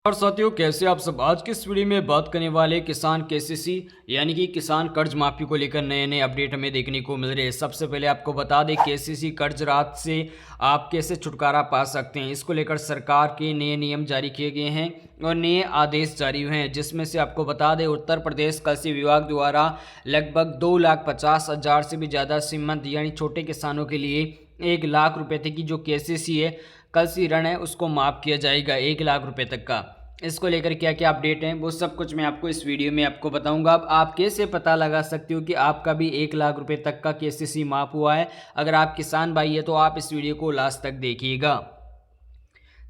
और साथियों, कैसे आप सब। आज की इस वीडियो में बात करने वाले किसान केसीसी यानी कि किसान कर्ज माफी को लेकर नए नए अपडेट हमें देखने को मिल रहे हैं। सबसे पहले आपको बता दें, केसीसी कर्ज राहत से आप कैसे छुटकारा पा सकते हैं, इसको लेकर सरकार के नए नियम जारी किए गए हैं और नए आदेश जारी हुए हैं, जिसमें से आपको बता दें उत्तर प्रदेश कृषि विभाग द्वारा लगभग 2,50,000 से भी ज़्यादा सीमांत यानी छोटे किसानों के लिए 1,00,000 रुपये तक की जो केसीसी है, कृषि ऋण है, उसको माफ़ किया जाएगा 1,00,000 रुपये तक का। इसको लेकर क्या क्या अपडेट हैं वो सब कुछ मैं आपको इस वीडियो में आपको बताऊंगा। अब आप कैसे पता लगा सकते हो कि आपका भी 1,00,000 रुपये तक का केसीसी माफ हुआ है। अगर आप किसान भाई है तो आप इस वीडियो को लास्ट तक देखिएगा।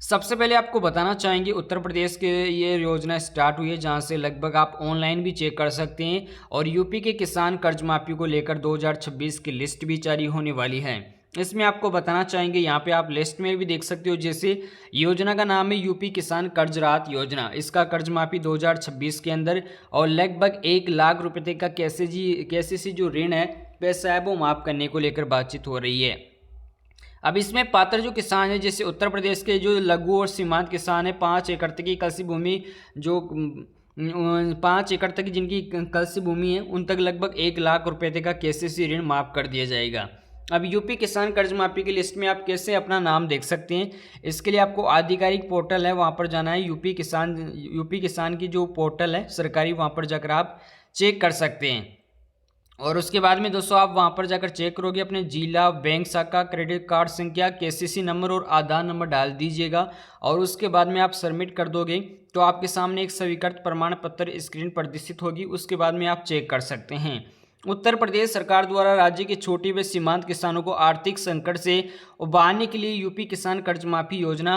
सबसे पहले आपको बताना चाहेंगे, उत्तर प्रदेश के ये योजना स्टार्ट हुई है जहां से लगभग आप ऑनलाइन भी चेक कर सकते हैं और यूपी के किसान कर्ज माफी को लेकर 2026 की लिस्ट भी जारी होने वाली है। इसमें आपको बताना चाहेंगे, यहाँ पे आप लिस्ट में भी देख सकते हो, जैसे योजना का नाम है यूपी किसान कर्ज राहत योजना। इसका कर्ज माफी 2026 के अंदर और लगभग 1,00,000 रुपये तक का केसीसी जो ऋण है पैसा है वो माफ़ करने को लेकर बातचीत हो रही है। अब इसमें पात्र जो किसान है, जैसे उत्तर प्रदेश के जो लघु और सीमांत किसान है, 5 एकड़ तक की कृषि भूमि जो 5 एकड़ तक की जिनकी कृषि भूमि है, उन तक लगभग 1,00,000 रुपये तक का केसीसी ऋण माफ़ कर दिया जाएगा। अब यूपी किसान कर्ज माफी की लिस्ट में आप कैसे अपना नाम देख सकते हैं, इसके लिए आपको आधिकारिक पोर्टल है वहाँ पर जाना है। यूपी किसान की जो पोर्टल है सरकारी, वहाँ पर जाकर आप चेक कर सकते हैं। और उसके बाद में दोस्तों आप वहाँ पर जाकर चेक करोगे, अपने जिला, बैंक शाखा, क्रेडिट कार्ड संख्या, केसीसी नंबर और आधार नंबर डाल दीजिएगा और उसके बाद में आप सबमिट कर दोगे तो आपके सामने एक स्वीकृत प्रमाण पत्र स्क्रीन प्रदर्शित होगी। उसके बाद में आप चेक कर सकते हैं। उत्तर प्रदेश सरकार द्वारा राज्य के छोटे व सीमांत किसानों को आर्थिक संकट से उबारने के लिए यूपी किसान कर्ज माफी योजना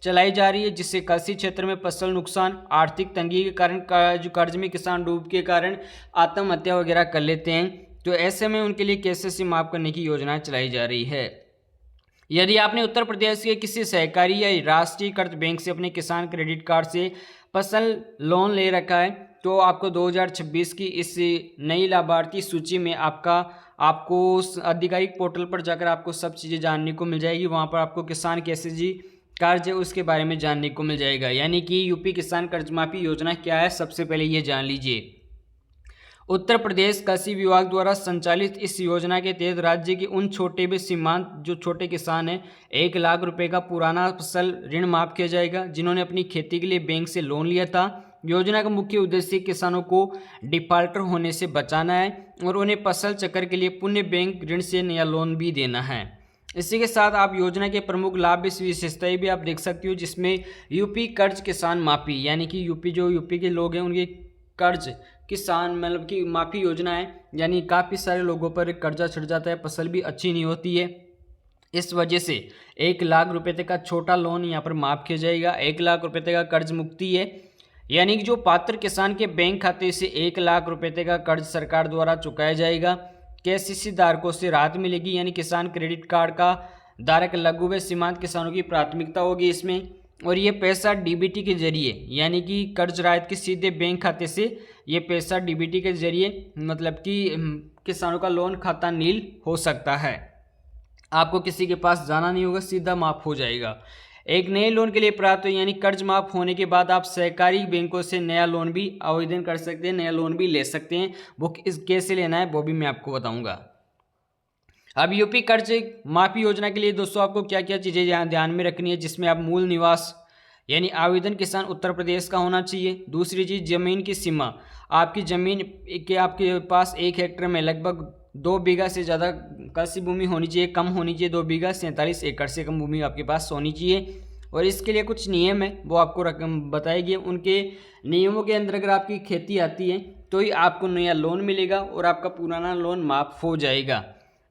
चलाई जा रही है, जिससे कृषि क्षेत्र में फसल नुकसान, आर्थिक तंगी के कारण जो कर्ज में किसान डूब के कारण आत्महत्या वगैरह कर लेते हैं, तो ऐसे में उनके लिए केसीसी माफ करने की योजना चलाई जा रही है। यदि आपने उत्तर प्रदेश के किसी सहकारी या राष्ट्रीयकृत बैंक से अपने किसान क्रेडिट कार्ड से फसल लोन ले रखा है तो आपको 2026 की इस नई लाभार्थी सूची में आपको आधिकारिक पोर्टल पर जाकर आपको सब चीज़ें जानने को मिल जाएगी। वहाँ पर आपको किसान केसीसी कर्ज है उसके बारे में जानने को मिल जाएगा, यानी कि यूपी किसान कर्ज माफी योजना क्या है, सबसे पहले ये जान लीजिए। उत्तर प्रदेश कृषि विभाग द्वारा संचालित इस योजना के तहत राज्य के उन छोटे व सीमांत जो छोटे किसान हैं 1,00,000 रुपये का पुराना फसल ऋण माफ किया जाएगा, जिन्होंने अपनी खेती के लिए बैंक से लोन लिया था। योजना का मुख्य उद्देश्य किसानों को डिफाल्टर होने से बचाना है और उन्हें फसल चक्र के लिए पुनः बैंक ऋण से नया लोन भी देना है। इसी के साथ आप योजना के प्रमुख लाभ विशेषताएं भी आप देख सकते हो, जिसमें यूपी कर्ज किसान माफी यानी कि यूपी के लोग हैं उनके कर्ज किसान मतलब कि माफी योजना है, यानी काफ़ी सारे लोगों पर कर्जा चढ़ जाता है, फसल भी अच्छी नहीं होती है, इस वजह से 1,00,000 रुपये तक का छोटा लोन यहाँ पर माफ़ किया जाएगा। 1,00,000 रुपये तक का कर्ज मुक्ति है, यानी कि जो पात्र किसान के बैंक खाते से 1,00,000 रुपये तक का कर्ज सरकार द्वारा चुकाया जाएगा। केसीसी धारकों से राहत मिलेगी, यानी किसान क्रेडिट कार्ड का धारक लघु व सीमांत किसानों की प्राथमिकता होगी इसमें, और ये पैसा डीबीटी के जरिए यानी कि कर्ज राहत के सीधे बैंक खाते से ये पैसा डीबीटी के जरिए मतलब कि किसानों का लोन खाता नील हो सकता है। आपको किसी के पास जाना नहीं होगा, सीधा माफ हो जाएगा। एक नए लोन के लिए प्राप्त यानी कर्ज माफ होने के बाद आप सहकारी बैंकों से नया लोन भी आवेदन कर सकते हैं, नया लोन भी ले सकते हैं। वो कैसे लेना है वो भी मैं आपको बताऊंगा। अब यूपी कर्ज माफी योजना के लिए दोस्तों आपको क्या क्या चीज़ें ध्यान में रखनी है, जिसमें आप मूल निवास यानी आवेदन किसान उत्तर प्रदेश का होना चाहिए। दूसरी चीज़ ज़मीन की सीमा, आपकी ज़मीन के आपके पास 1 हेक्टेयर में लगभग 2 बीघा से ज़्यादा कृषि भूमि होनी चाहिए, कम होनी चाहिए 2 बीघा 47 एकड़ से कम भूमि आपके पास होनी चाहिए। और इसके लिए कुछ नियम है वो आपको रकम बताएगी, उनके नियमों के अंदर अगर आपकी खेती आती है तो ही आपको नया लोन मिलेगा और आपका पुराना लोन माफ़ हो जाएगा।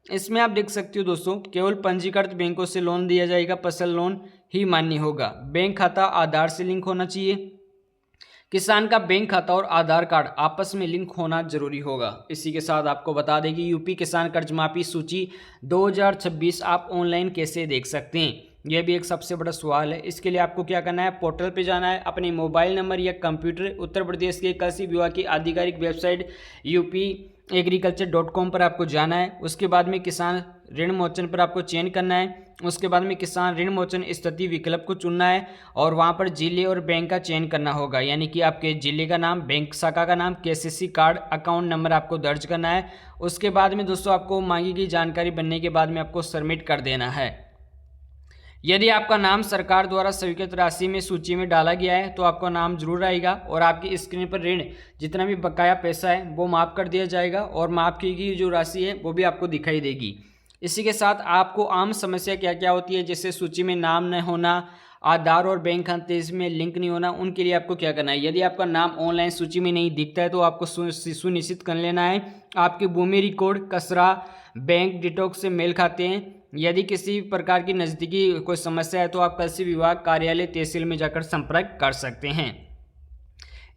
इसमें आप देख सकते हो दोस्तों, केवल पंजीकृत बैंकों से लोन दिया जाएगा, फसल लोन ही मान्य होगा। बैंक खाता आधार से लिंक होना चाहिए, किसान का बैंक खाता और आधार कार्ड आपस में लिंक होना जरूरी होगा। इसी के साथ आपको बता दें कि यूपी किसान कर्ज माफी सूची 2026 आप ऑनलाइन कैसे देख सकते हैं, यह भी एक सबसे बड़ा सवाल है। इसके लिए आपको क्या करना है, पोर्टल पे जाना है, अपने मोबाइल नंबर या कंप्यूटर उत्तर प्रदेश के कृषि विभाग की आधिकारिक वेबसाइट UPagriculture.com पर आपको जाना है। उसके बाद में किसान ऋण मोचन पर आपको चयन करना है उसके बाद में किसान ऋण मोचन स्थिति विकल्प को चुनना है और वहाँ पर जिले और बैंक का चयन करना होगा, यानी कि आपके जिले का नाम, बैंक शाखा का नाम, केसीसी कार्ड अकाउंट नंबर आपको दर्ज करना है। उसके बाद में दोस्तों आपको मांगी गई जानकारी बनने के बाद में आपको सबमिट कर देना है। यदि आपका नाम सरकार द्वारा स्वीकृत राशि में सूची में डाला गया है तो आपका नाम जरूर आएगा और आपकी स्क्रीन पर ऋण जितना भी बकाया पैसा है वो माफ़ कर दिया जाएगा और माफ़ की गई जो राशि है वो भी आपको दिखाई देगी। इसी के साथ आपको आम समस्या क्या क्या होती है, जैसे सूची में नाम न होना, आधार और बैंक खाते में लिंक नहीं होना, उनके लिए आपको क्या करना है। यदि आपका नाम ऑनलाइन सूची में नहीं दिखता है तो आपको सुनिश्चित कर लेना है आपकी भूमि रिकॉर्ड, कचरा, बैंक डिटॉक्स से मेल खाते हैं। यदि किसी प्रकार की नज़दीकी कोई समस्या है तो आप कृषि विभाग कार्यालय तहसील में जाकर संपर्क कर सकते हैं।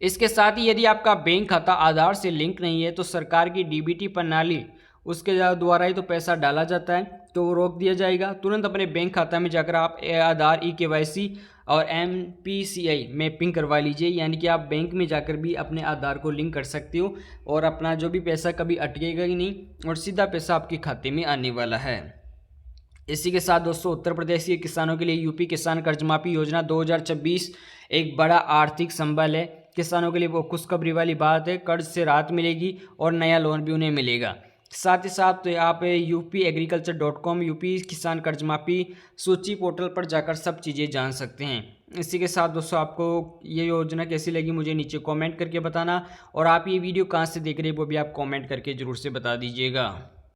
इसके साथ ही यदि आपका बैंक खाता आधार से लिंक नहीं है तो सरकार की डीबीटी प्रणाली उसके द्वारा ही तो पैसा डाला जाता है, तो वो रोक दिया जाएगा। तुरंत अपने बैंक खाता में जाकर आप आधार eKYC और MPCI मैपिंग करवा लीजिए, यानी कि आप बैंक में जाकर भी अपने आधार को लिंक कर सकते हो और अपना जो भी पैसा कभी अटकेगा ही नहीं और सीधा पैसा आपके खाते में आने वाला है। इसी के साथ दोस्तों उत्तर प्रदेश के किसानों के लिए यूपी किसान कर्ज माफी योजना 2026 एक बड़ा आर्थिक संबल है। किसानों के लिए वो खुशखबरी वाली बात है, कर्ज से राहत मिलेगी और नया लोन भी उन्हें मिलेगा। साथ ही साथ तो आप UPAgriculture.com यूपी किसान कर्ज माफी सूची पोर्टल पर जाकर सब चीज़ें जान सकते हैं। इसी के साथ दोस्तों आपको ये योजना कैसी लगी मुझे नीचे कमेंट करके बताना और आप ये वीडियो कहाँ से देख रहे हैं वो भी आप कमेंट करके ज़रूर से बता दीजिएगा।